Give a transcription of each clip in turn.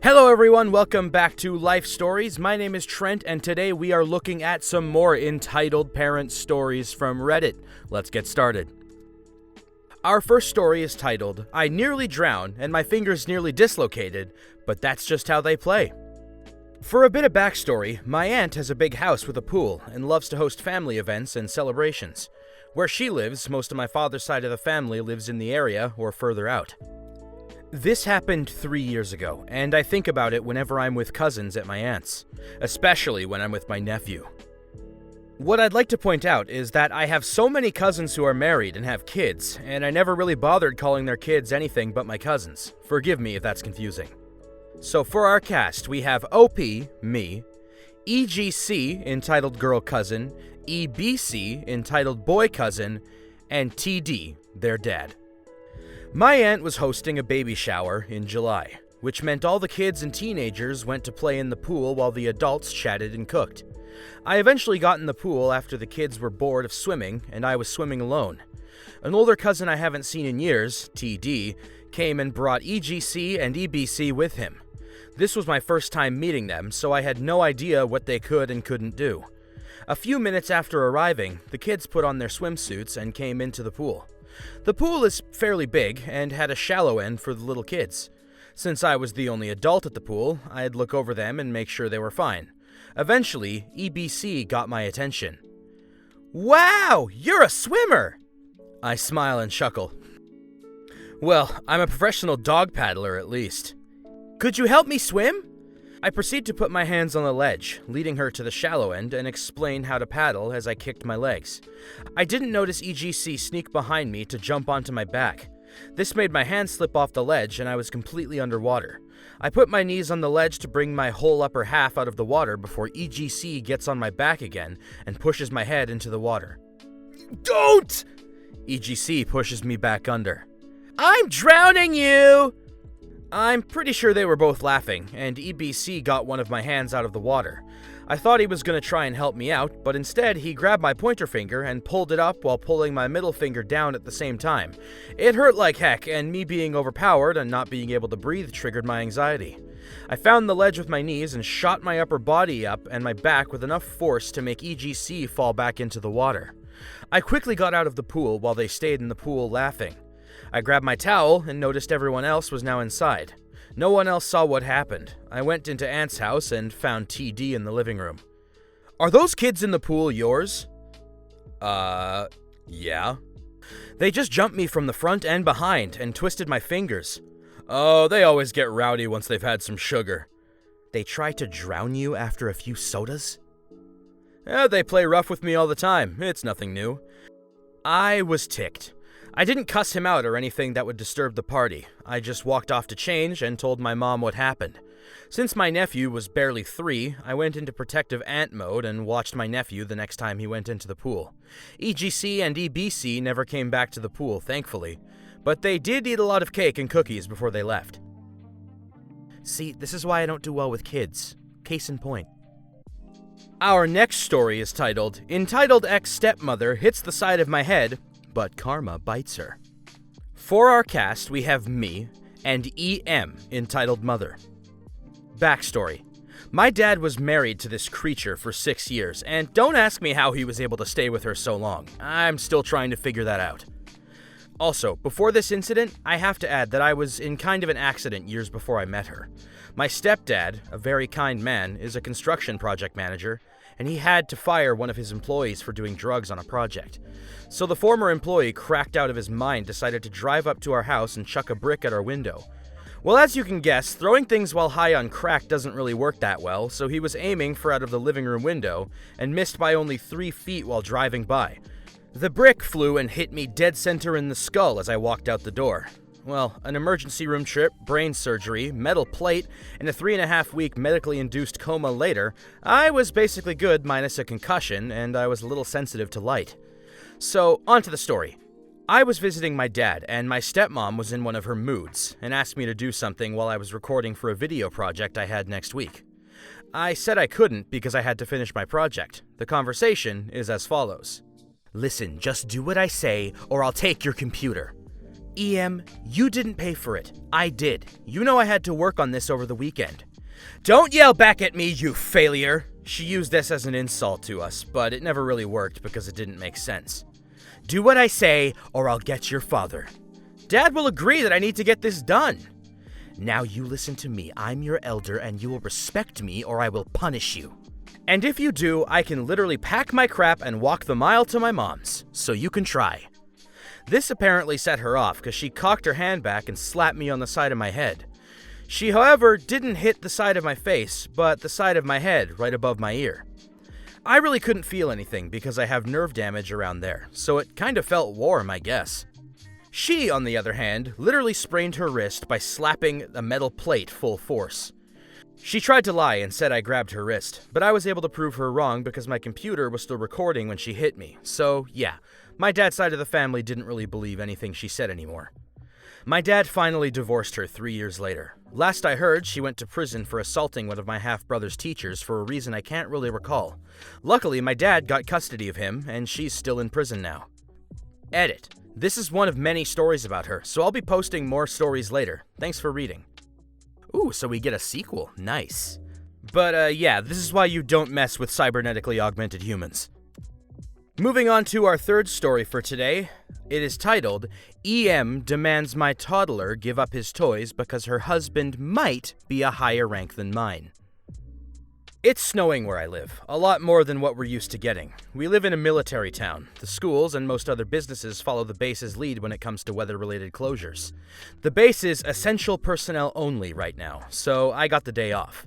Hello everyone, welcome back to Life Stories. My name is Trent, and today we are looking at some more entitled parent stories from Reddit. Let's get started. Our first story is titled, I nearly drowned and my fingers nearly dislocated, but that's just how they play. For a bit of backstory, my aunt has a big house with a pool and loves to host family events and celebrations. Where she lives, most of my father's side of the family lives in the area or further out. This happened 3 years ago, and I think about it whenever I'm with cousins at my aunt's, especially when I'm with my nephew. What I'd like to point out is that I have so many cousins who are married and have kids, and I never really bothered calling their kids anything but my cousins. Forgive me if that's confusing. So for our cast, we have OP, me, EGC, entitled Girl Cousin, EBC, entitled Boy Cousin, and TD, their dad. My aunt was hosting a baby shower in July, which meant all the kids and teenagers went to play in the pool while the adults chatted and cooked. I eventually got in the pool after the kids were bored of swimming, and I was swimming alone. An older cousin I haven't seen in years, TD, came and brought EGC and EBC with him. This was my first time meeting them, so I had no idea what they could and couldn't do. A few minutes after arriving, the kids put on their swimsuits and came into the pool. The pool is fairly big and had a shallow end for the little kids. Since I was the only adult at the pool, I'd look over them and make sure they were fine. Eventually, EBC got my attention. "Wow, you're a swimmer!" I smile and chuckle. "Well, I'm a professional dog paddler at least." "Could you help me swim?" I proceed to put my hands on the ledge, leading her to the shallow end, and explain how to paddle as I kicked my legs. I didn't notice EGC sneak behind me to jump onto my back. This made my hand slip off the ledge and I was completely underwater. I put my knees on the ledge to bring my whole upper half out of the water before EGC gets on my back again and pushes my head into the water. "Don't!" EGC pushes me back under. "I'm drowning you!" I'm pretty sure they were both laughing, and EBC got one of my hands out of the water. I thought he was going to try and help me out, but instead he grabbed my pointer finger and pulled it up while pulling my middle finger down at the same time. It hurt like heck, and me being overpowered and not being able to breathe triggered my anxiety. I found the ledge with my knees and shot my upper body up and my back with enough force to make EGC fall back into the water. I quickly got out of the pool while they stayed in the pool laughing. I grabbed my towel and noticed everyone else was now inside. No one else saw what happened. I went into Aunt's house and found TD in the living room. "Are those kids in the pool yours?" Yeah. "They just jumped me from the front and behind and twisted my fingers." "Oh, they always get rowdy once they've had some sugar." "They try to drown you after a few sodas?" They play rough with me all the time. It's nothing new." I was ticked. I didn't cuss him out or anything that would disturb the party. I just walked off to change and told my mom what happened. Since my nephew was barely 3, I went into protective aunt mode and watched my nephew the next time he went into the pool. EGC and EBC never came back to the pool, thankfully, but they did eat a lot of cake and cookies before they left. See, this is why I don't do well with kids. Case in point. Our next story is titled, Entitled Ex-Stepmother Hits the Side of My Head, but karma bites her. For our cast, we have me and EM, entitled Mother. Backstory. My dad was married to this creature for 6 years, and don't ask me how he was able to stay with her so long. I'm still trying to figure that out. Also, before this incident, I have to add that I was in kind of an accident years before I met her. My stepdad, a very kind man, is a construction project manager, and he had to fire one of his employees for doing drugs on a project. So the former employee, cracked out of his mind, decided to drive up to our house and chuck a brick at our window. Well, as you can guess, throwing things while high on crack doesn't really work that well, so he was aiming for out of the living room window and missed by only 3 feet while driving by. The brick flew and hit me dead center in the skull as I walked out the door. Well, an emergency room trip, brain surgery, metal plate, and a 3.5-week medically induced coma later, I was basically good minus a concussion, and I was a little sensitive to light. So, on to the story. I was visiting my dad, and my stepmom was in one of her moods, and asked me to do something while I was recording for a video project I had next week. I said I couldn't because I had to finish my project. The conversation is as follows. "Listen, just do what I say, or I'll take your computer." EM, you didn't pay for it. I did. You know I had to work on this over the weekend. Don't yell back at me, you failure! She used this as an insult to us, but it never really worked because it didn't make sense. Do what I say, or I'll get your father. Dad will agree that I need to get this done. Now you listen to me. I'm your elder, and you will respect me, or I will punish you. And if you do, I can literally pack my crap and walk the mile to my mom's, so you can try. This apparently set her off, because she cocked her hand back and slapped me on the side of my head. She, however, didn't hit the side of my face, but the side of my head, right above my ear. I really couldn't feel anything because I have nerve damage around there, so it kind of felt warm, I guess. She, on the other hand, literally sprained her wrist by slapping a metal plate full force. She tried to lie and said I grabbed her wrist, but I was able to prove her wrong because my computer was still recording when she hit me, so yeah, my dad's side of the family didn't really believe anything she said anymore. My dad finally divorced her 3 years later. Last I heard, she went to prison for assaulting one of my half-brother's teachers for a reason I can't really recall. Luckily, my dad got custody of him, and she's still in prison now. Edit. This is one of many stories about her, so I'll be posting more stories later. Thanks for reading. Ooh, so we get a sequel. Nice. But yeah, this is why you don't mess with cybernetically augmented humans. Moving on to our third story for today. It is titled, EM Demands My Toddler Give Up His Toys Because Her Husband Might Be a Higher Rank Than Mine. It's snowing where I live, a lot more than what we're used to getting. We live in a military town. The schools and most other businesses follow the base's lead when it comes to weather-related closures. The base is essential personnel only right now, so I got the day off.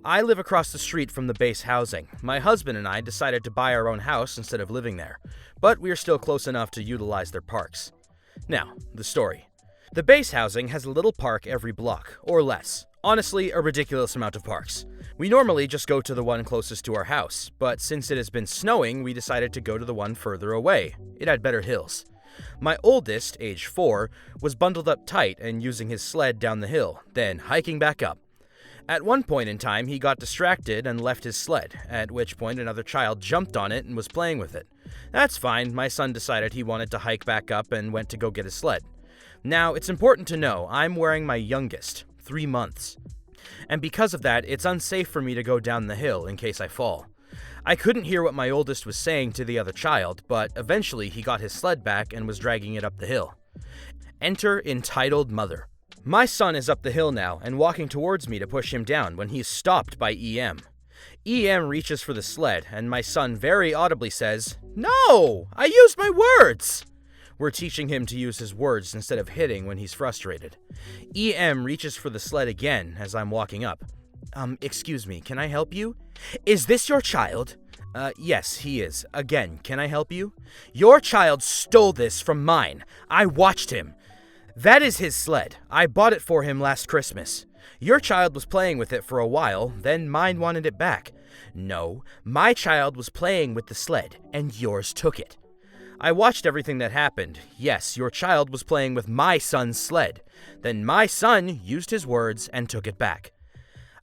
I live across the street from the base housing. My husband and I decided to buy our own house instead of living there, but we are still close enough to utilize their parks. Now, the story. The base housing has a little park every block, or less. Honestly, a ridiculous amount of parks. We normally just go to the one closest to our house, but since it has been snowing, we decided to go to the one further away. It had better hills. My oldest, age 4, was bundled up tight and using his sled down the hill, then hiking back up. At one point in time, he got distracted and left his sled, at which point another child jumped on it and was playing with it. That's fine, my son decided he wanted to hike back up and went to go get his sled. Now, it's important to know I'm wearing my youngest, 3 months. And because of that, it's unsafe for me to go down the hill in case I fall. I couldn't hear what my oldest was saying to the other child, but eventually he got his sled back and was dragging it up the hill. Enter entitled mother. My son is up the hill now and walking towards me to push him down when he's stopped by EM. EM reaches for the sled, and my son very audibly says, "No! I used my words!" We're teaching him to use his words instead of hitting when he's frustrated. EM reaches for the sled again as I'm walking up. Excuse me, can I help you? Is this your child? Yes, he is. Again, can I help you? Your child stole this from mine. I watched him. That is his sled. I bought it for him last Christmas. Your child was playing with it for a while, then mine wanted it back. No, my child was playing with the sled, and yours took it. I watched everything that happened. Yes, your child was playing with my son's sled. Then my son used his words and took it back.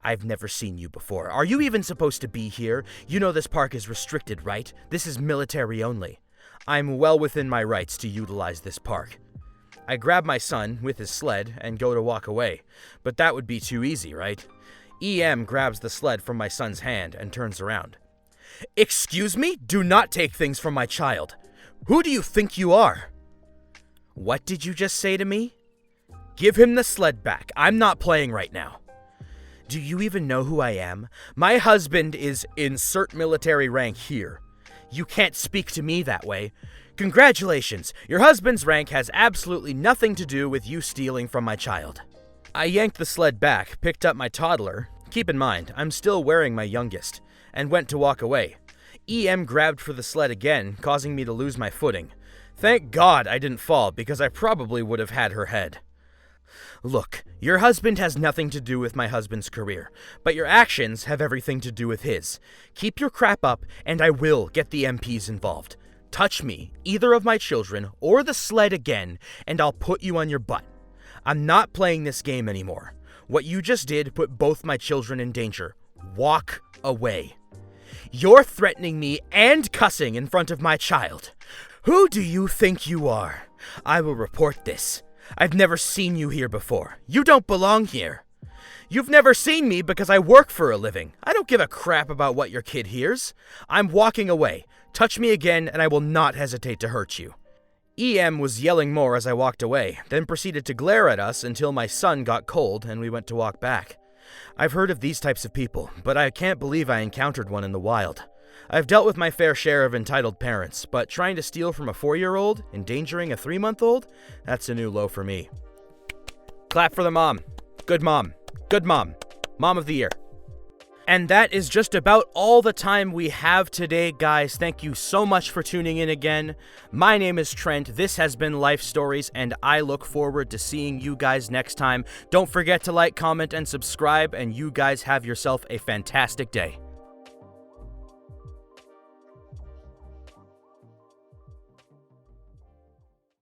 I've never seen you before. Are you even supposed to be here? You know this park is restricted, right? This is military only. I'm well within my rights to utilize this park. I grab my son with his sled and go to walk away, but that would be too easy, right? EM grabs the sled from my son's hand and turns around. Excuse me? Do not take things from my child. Who do you think you are? What did you just say to me? Give him the sled back. I'm not playing right now. Do you even know who I am? My husband is insert military rank here. You can't speak to me that way. Congratulations, your husband's rank has absolutely nothing to do with you stealing from my child. I yanked the sled back, picked up my toddler, keep in mind, I'm still wearing my youngest, and went to walk away. EM grabbed for the sled again, causing me to lose my footing. Thank God I didn't fall, because I probably would have had her head. Look, your husband has nothing to do with my husband's career, but your actions have everything to do with his. Keep your crap up, and I will get the MPs involved. Touch me, either of my children, or the sled again, and I'll put you on your butt. I'm not playing this game anymore. What you just did put both my children in danger. Walk away. You're threatening me and cussing in front of my child. Who do you think you are? I will report this. I've never seen you here before. You don't belong here. You've never seen me because I work for a living. I don't give a crap about what your kid hears. I'm walking away. Touch me again and I will not hesitate to hurt you. EM was yelling more as I walked away, then proceeded to glare at us until my son got cold and we went to walk back. I've heard of these types of people, but I can't believe I encountered one in the wild. I've dealt with my fair share of entitled parents, but trying to steal from a 4-year-old, endangering a 3-month-old, that's a new low for me. Clap for the mom. Good mom. Good mom. Mom of the year. And that is just about all the time we have today, guys. Thank you so much for tuning in again. My name is Trent. This has been Life Stories, and I look forward to seeing you guys next time. Don't forget to like, comment, and subscribe, and you guys have yourself a fantastic day.